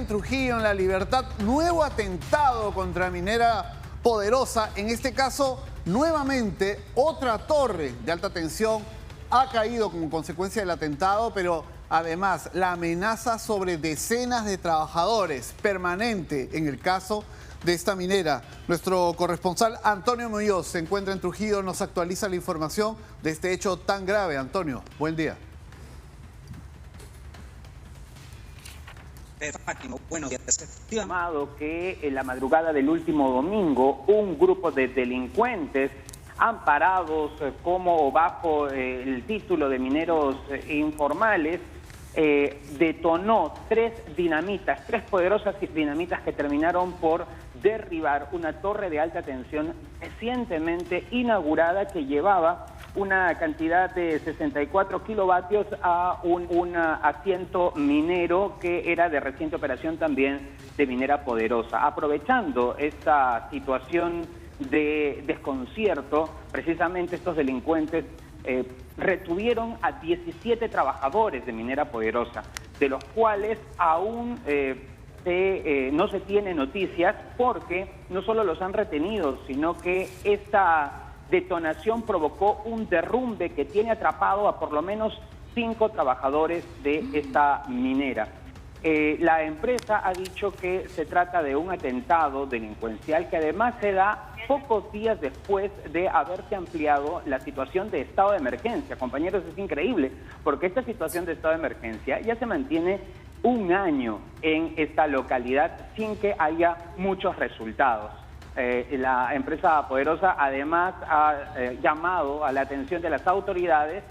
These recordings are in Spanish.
en Trujillo, en La Libertad, nuevo atentado contra Minera Poderosa. En este caso, nuevamente, otra torre de alta tensión ha caído como consecuencia del atentado, pero además la amenaza sobre decenas de trabajadores permanente en el caso de esta minera. Nuestro corresponsal Antonio Muñoz se encuentra en Trujillo, nos actualiza la información de este hecho tan grave. Antonio, buen día. Buenos días. Estimado que en la madrugada del último domingo un grupo de delincuentes amparados como bajo el título de mineros informales detonó tres poderosas dinamitas que terminaron por derribar una torre de alta tensión recientemente inaugurada que llevaba una cantidad de 64 kilovatios a un asiento minero que era de reciente operación también de Minera Poderosa. Aprovechando esta situación de desconcierto, precisamente estos delincuentes retuvieron a 17 trabajadores de Minera Poderosa, de los cuales aún no se tiene noticias porque no solo los han retenido, sino que esta detonación provocó un derrumbe que tiene atrapado a por lo menos 5 trabajadores de esta minera. La empresa ha dicho que se trata de un atentado delincuencial que además se da pocos días después de haberse ampliado la situación de estado de emergencia. Compañeros, es increíble, porque esta situación de estado de emergencia ya se mantiene un año en esta localidad sin que haya muchos resultados. La empresa Poderosa además ha llamado a la atención de las autoridades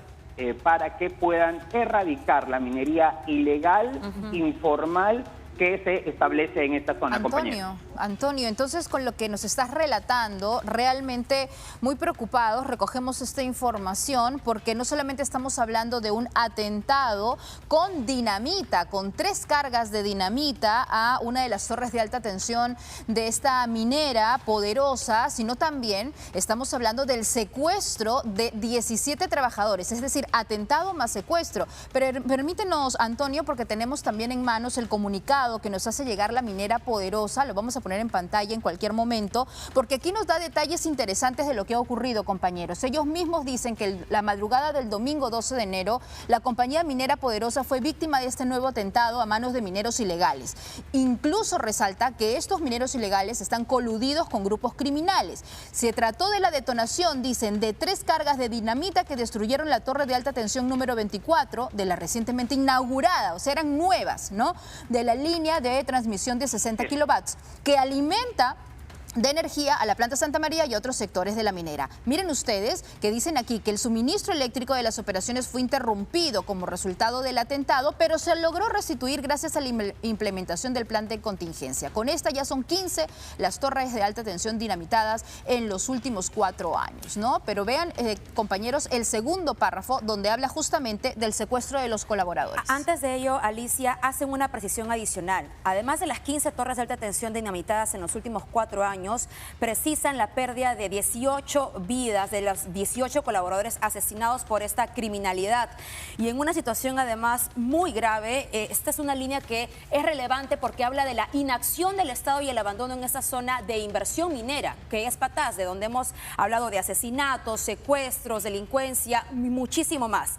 para que puedan erradicar la minería ilegal, informal, que se establece en esta zona, compañero. Antonio, entonces con lo que nos estás relatando, realmente muy preocupados, recogemos esta información porque no solamente estamos hablando de un atentado con dinamita, con 3 cargas de dinamita a una de las torres de alta tensión de esta minera Poderosa, sino también estamos hablando del secuestro de 17 trabajadores, es decir, atentado más secuestro. Pero permítenos, Antonio, porque tenemos también en manos el comunicado que nos hace llegar la Minera Poderosa, lo vamos a poner en pantalla en cualquier momento, porque aquí nos da detalles interesantes de lo que ha ocurrido, compañeros. Ellos mismos dicen que la madrugada del domingo 12 de enero, la compañía Minera Poderosa fue víctima de este nuevo atentado a manos de mineros ilegales. Incluso resalta que estos mineros ilegales están coludidos con grupos criminales. Se trató de la detonación, dicen, de 3 cargas de dinamita que destruyeron la torre de alta tensión número 24 de la recientemente inaugurada, o sea, eran nuevas, ¿no?, de la línea de transmisión de 60 kilovatios, que alimenta de energía a la planta Santa María y otros sectores de la minera. Miren ustedes que dicen aquí que el suministro eléctrico de las operaciones fue interrumpido como resultado del atentado, pero se logró restituir gracias a la implementación del plan de contingencia. Con esta ya son 15 las torres de alta tensión dinamitadas en los últimos 4 años, ¿no? Pero vean, compañeros, el segundo párrafo donde habla justamente del secuestro de los colaboradores. Antes de ello, Alicia, hacen una precisión adicional. Además de las 15 torres de alta tensión dinamitadas en los últimos 4 años, precisan la pérdida de 18 vidas de los 18 colaboradores asesinados por esta criminalidad. Y en una situación además muy grave, esta es una línea que es relevante porque habla de la inacción del Estado y el abandono en esta zona de inversión minera, que es Patás, de donde hemos hablado de asesinatos, secuestros, delincuencia y muchísimo más.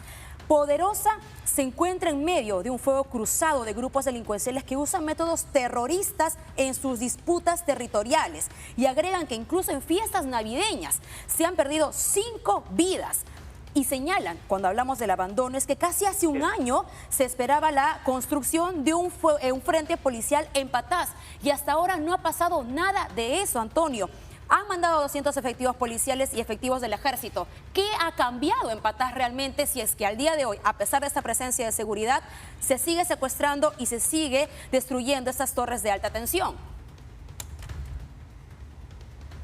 Poderosa se encuentra en medio de un fuego cruzado de grupos delincuenciales que usan métodos terroristas en sus disputas territoriales y agregan que incluso en fiestas navideñas se han perdido 5 vidas. Y señalan, cuando hablamos del abandono, es que casi hace un año se esperaba la construcción de un frente policial en Patás y hasta ahora no ha pasado nada de eso, Antonio. Han mandado 200 efectivos policiales y efectivos del ejército. ¿Qué ha cambiado en Patás realmente si es que al día de hoy, a pesar de esta presencia de seguridad, se sigue secuestrando y se sigue destruyendo estas torres de alta tensión?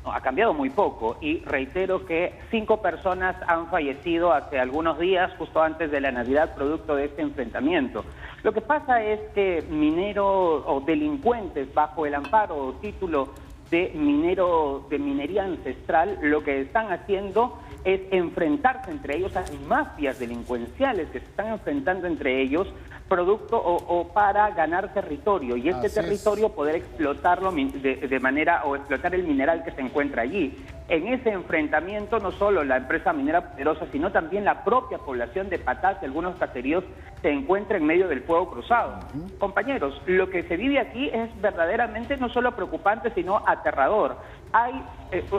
No, ha cambiado muy poco y reitero que 5 personas han fallecido hace algunos días, justo antes de la Navidad, producto de este enfrentamiento. Lo que pasa es que mineros o delincuentes bajo el amparo o título de minería ancestral, lo que están haciendo es enfrentarse entre ellos a mafias delincuenciales que se están enfrentando entre ellos producto o para ganar territorio, y este territorio poder explotarlo de manera, o explotar el mineral que se encuentra allí. En ese enfrentamiento no solo la empresa minera Poderosa, sino también la propia población de Patás y algunos caseríos se encuentra en medio del fuego cruzado. Compañeros, lo que se vive aquí es verdaderamente no solo preocupante, sino aterrador.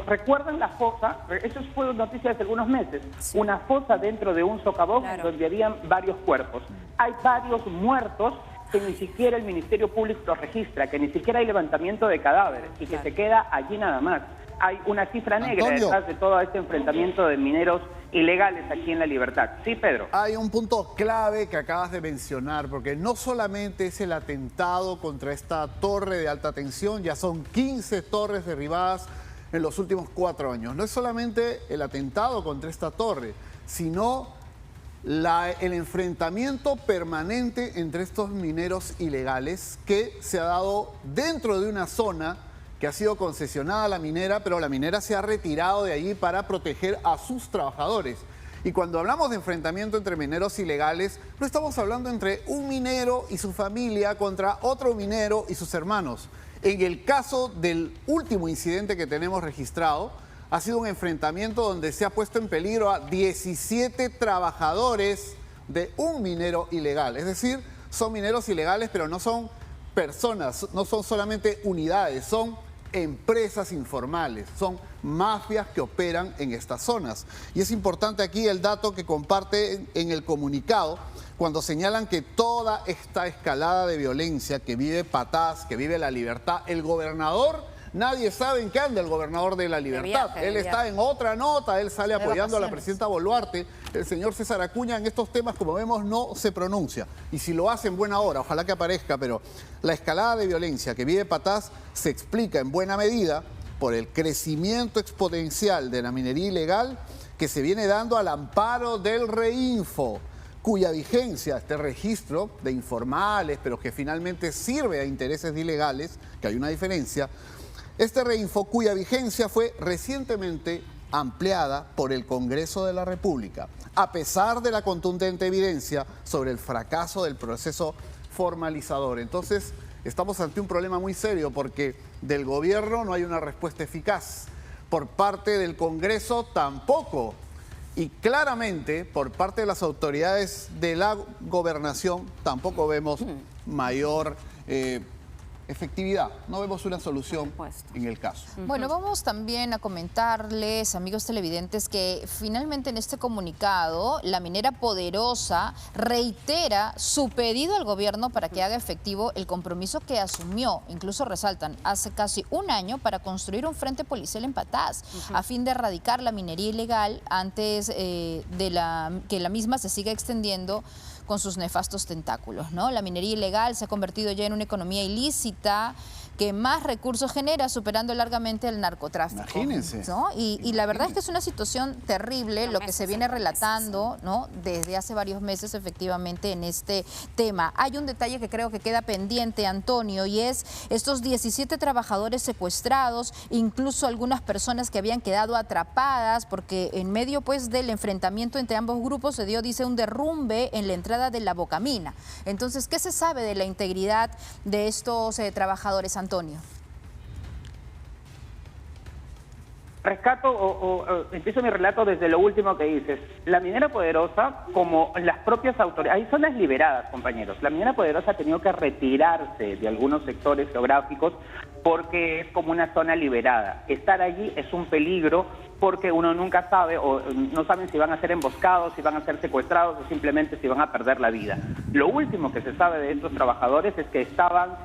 ¿Recuerdan la fosa? Eso fue noticia hace algunos meses. Sí. Una fosa dentro de un socavón, claro, donde habían varios cuerpos. Hay varios muertos que ni siquiera el Ministerio Público los registra, que ni siquiera hay levantamiento de cadáveres y que se queda allí nada más. Hay una cifra negra detrás de todo este enfrentamiento de mineros ilegales aquí en La Libertad. Sí, Pedro. Hay un punto clave que acabas de mencionar, porque no solamente es el atentado contra esta torre de alta tensión, ya son 15 torres derribadas en los últimos 4 años. No es solamente el atentado contra esta torre, sino el enfrentamiento permanente entre estos mineros ilegales que se ha dado dentro de una zona que ha sido concesionada a la minera, pero la minera se ha retirado de allí para proteger a sus trabajadores. Y cuando hablamos de enfrentamiento entre mineros ilegales, no estamos hablando entre un minero y su familia contra otro minero y sus hermanos. En el caso del último incidente que tenemos registrado, ha sido un enfrentamiento donde se ha puesto en peligro a 17 trabajadores de un minero ilegal. Es decir, son mineros ilegales, pero no son personas, no son solamente unidades, son empresas informales, son mafias que operan en estas zonas. Y es importante aquí el dato que comparte en el comunicado, cuando señalan que toda esta escalada de violencia que vive Patás, que vive La Libertad, el gobernador, nadie sabe en qué anda el gobernador de La Libertad. Él está en otra nota, él sale apoyando a la presidenta Boluarte. El señor César Acuña en estos temas, como vemos, no se pronuncia. Y si lo hace en buena hora, ojalá que aparezca, pero la escalada de violencia que vive Patás se explica en buena medida por el crecimiento exponencial de la minería ilegal que se viene dando al amparo del Reinfo, cuya vigencia, este registro de informales, pero que finalmente sirve a intereses de ilegales, que hay una diferencia. Este Reinfo, cuya vigencia fue recientemente ampliada por el Congreso de la República, a pesar de la contundente evidencia sobre el fracaso del proceso formalizador. Entonces, estamos ante un problema muy serio porque del gobierno no hay una respuesta eficaz, por parte del Congreso tampoco, y claramente por parte de las autoridades de la gobernación tampoco vemos mayor efectividad, no vemos una solución en el caso. Bueno, vamos también a comentarles, amigos televidentes, que finalmente en este comunicado la minera Poderosa reitera su pedido al gobierno para que haga efectivo el compromiso que asumió, incluso resaltan, hace casi un año para construir un frente policial en Patás, a fin de erradicar la minería ilegal antes de que la misma se siga extendiendo con sus nefastos tentáculos, ¿no? La minería ilegal se ha convertido ya en una economía ilícita que más recursos genera, superando largamente el narcotráfico. Imagínense. ¿No? Y la verdad es que es una situación terrible lo que se viene relatando, ¿no?, desde hace varios meses efectivamente en este tema. Hay un detalle que creo que queda pendiente, Antonio, y es estos 17 trabajadores secuestrados, incluso algunas personas que habían quedado atrapadas, porque en medio pues del enfrentamiento entre ambos grupos se dio, dice, un derrumbe en la entrada de la Bocamina. Entonces, ¿qué se sabe de la integridad de estos trabajadores, Antonio? Rescato empiezo mi relato desde lo último que dices. La minera Poderosa, como las propias autoridades, hay zonas liberadas, compañeros. La minera Poderosa ha tenido que retirarse de algunos sectores geográficos porque es como una zona liberada. Estar allí es un peligro porque uno nunca sabe, o no saben si van a ser emboscados, si van a ser secuestrados o simplemente si van a perder la vida. Lo último que se sabe de estos trabajadores es que estaban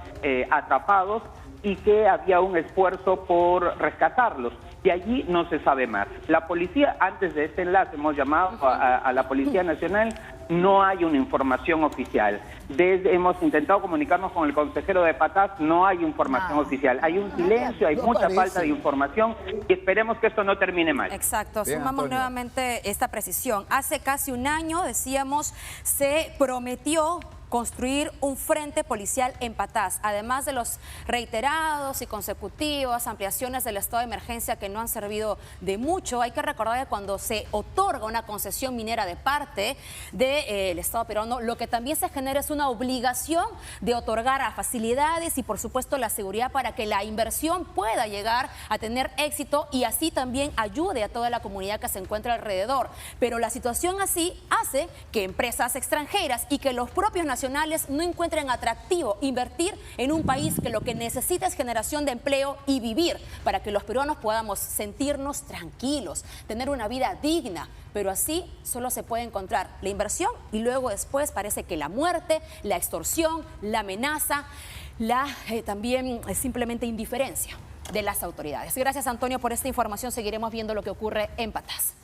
atrapados y que había un esfuerzo por rescatarlos. Y allí no se sabe más. La policía, antes de este enlace, hemos llamado a la Policía Nacional, no hay una información oficial. Hemos intentado comunicarnos con el consejero de Patás, no hay información oficial. Hay un silencio, hay mucha falta de información y esperemos que esto no termine mal. Exacto, sumamos nuevamente esta precisión. Hace casi un año, decíamos, se prometió construir un frente policial en Patás, además de los reiterados y consecutivas ampliaciones del estado de emergencia que no han servido de mucho. Hay que recordar que cuando se otorga una concesión minera de parte del Estado peruano, lo que también se genera es una obligación de otorgar a facilidades y por supuesto la seguridad para que la inversión pueda llegar a tener éxito y así también ayude a toda la comunidad que se encuentra alrededor. Pero la situación así hace que empresas extranjeras y que los propios nacionales no encuentren atractivo invertir en un país que lo que necesita es generación de empleo y vivir para que los peruanos podamos sentirnos tranquilos, tener una vida digna. Pero así solo se puede encontrar la inversión y luego después parece que la muerte, la extorsión, la amenaza, también simplemente indiferencia de las autoridades. Gracias, Antonio, por esta información. Seguiremos viendo lo que ocurre en Patás.